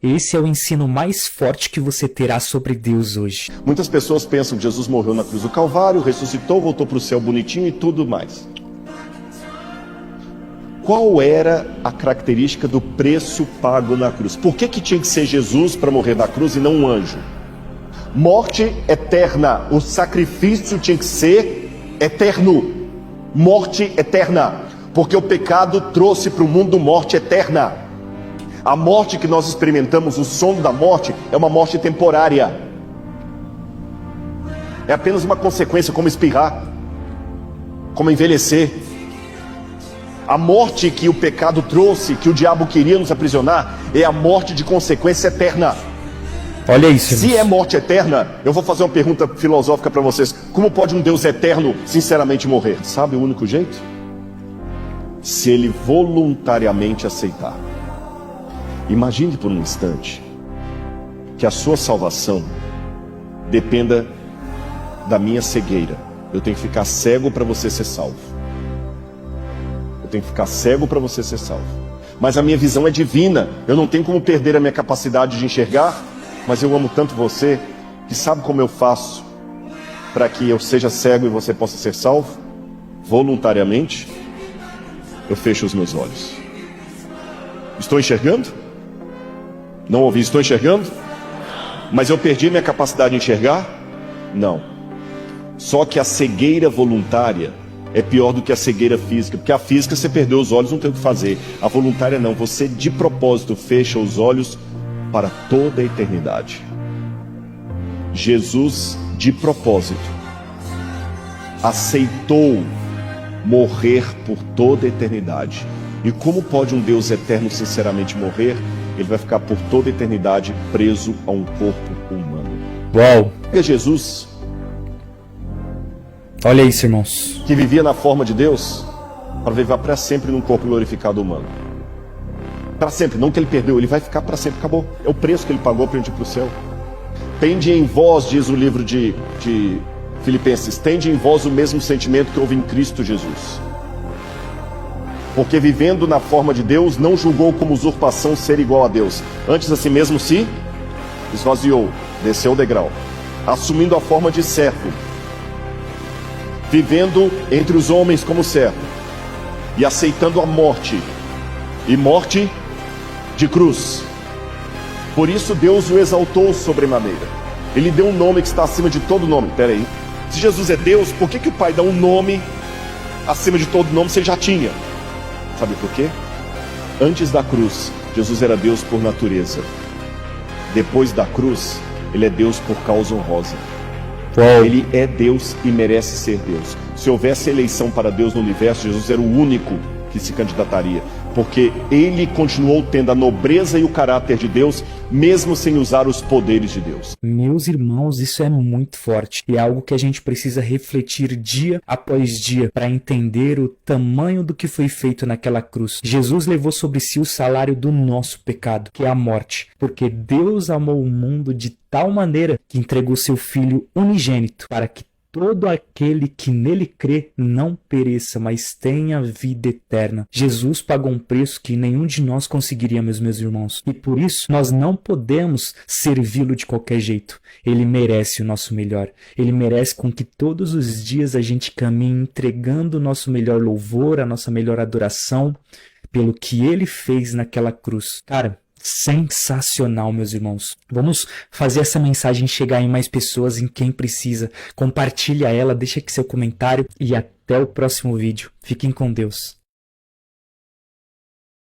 Esse é o ensino mais forte que você terá sobre Deus hoje. Muitas pessoas pensam que Jesus morreu na cruz do Calvário, ressuscitou, voltou para o céu bonitinho e tudo mais. Qual era a característica do preço pago na cruz? Por que tinha que ser Jesus para morrer na cruz e não um anjo? Morte eterna. O sacrifício tinha que ser eterno. Morte eterna. Porque o pecado trouxe para o mundo morte eterna. A morte que nós experimentamos, o sono da morte, é uma morte temporária. É apenas uma consequência, como espirrar, como envelhecer. A morte que o pecado trouxe, que o diabo queria nos aprisionar, é a morte de consequência eterna. Olha isso. Se é morte eterna, eu vou fazer uma pergunta filosófica para vocês. Como pode um Deus eterno, sinceramente, morrer? Sabe o único jeito? Se ele voluntariamente aceitar. Imagine por um instante que a sua salvação dependa da minha cegueira. Eu tenho que ficar cego para você ser salvo. Tenho que ficar cego para você ser salvo. Mas a minha visão é divina. Eu não tenho como perder a minha capacidade de enxergar. Mas eu amo tanto você, que sabe como eu faço para que eu seja cego e você possa ser salvo? Voluntariamente, eu fecho os meus olhos. Estou enxergando? Não ouvi, estou enxergando? Mas eu perdi minha capacidade de enxergar? Não. Só que a cegueira voluntária é pior do que a cegueira física, porque a física você perdeu os olhos, não tem o que fazer. A voluntária não, você de propósito fecha os olhos para toda a eternidade. Jesus de propósito aceitou morrer por toda a eternidade. E como pode um Deus eterno sinceramente morrer? Ele vai ficar por toda a eternidade preso a um corpo humano. Uau! Jesus, olha isso, irmãos, que vivia na forma de Deus, para viver para sempre num corpo glorificado humano. Para sempre, não que ele perdeu, ele vai ficar para sempre, acabou. É o preço que ele pagou para a gente ir para o céu. Tende em vós, diz o livro de Filipenses, tende em vós o mesmo sentimento que houve em Cristo Jesus. Porque vivendo na forma de Deus, não julgou como usurpação ser igual a Deus. Antes a si mesmo se esvaziou, desceu o degrau, assumindo a forma de servo, vivendo entre os homens como servo, e aceitando a morte, e morte de cruz. Por isso Deus o exaltou sobremaneira. Ele deu um nome que está acima de todo nome. Espera aí. Se Jesus é Deus, por que o Pai dá um nome acima de todo nome se ele já tinha? Sabe por quê? Antes da cruz, Jesus era Deus por natureza. Depois da cruz, ele é Deus por causa honrosa. Ele é Deus e merece ser Deus. Se houvesse eleição para Deus no universo, Jesus era o único que se candidataria, porque ele continuou tendo a nobreza e o caráter de Deus, mesmo sem usar os poderes de Deus. Meus irmãos, isso é muito forte e é algo que a gente precisa refletir dia após dia para entender o tamanho do que foi feito naquela cruz. Jesus levou sobre si o salário do nosso pecado, que é a morte, porque Deus amou o mundo de tal maneira que entregou seu Filho unigênito para que todo aquele que nele crê não pereça, mas tenha vida eterna. Jesus pagou um preço que nenhum de nós conseguiríamos, meus irmãos. E por isso, nós não podemos servi-lo de qualquer jeito. Ele merece o nosso melhor. Ele merece com que todos os dias a gente caminhe entregando o nosso melhor louvor, a nossa melhor adoração, pelo que ele fez naquela cruz. Cara, sensacional, meus irmãos. Vamos fazer essa mensagem chegar em mais pessoas, em quem precisa. Compartilha ela, deixa aqui seu comentário e até o próximo vídeo. Fiquem com Deus.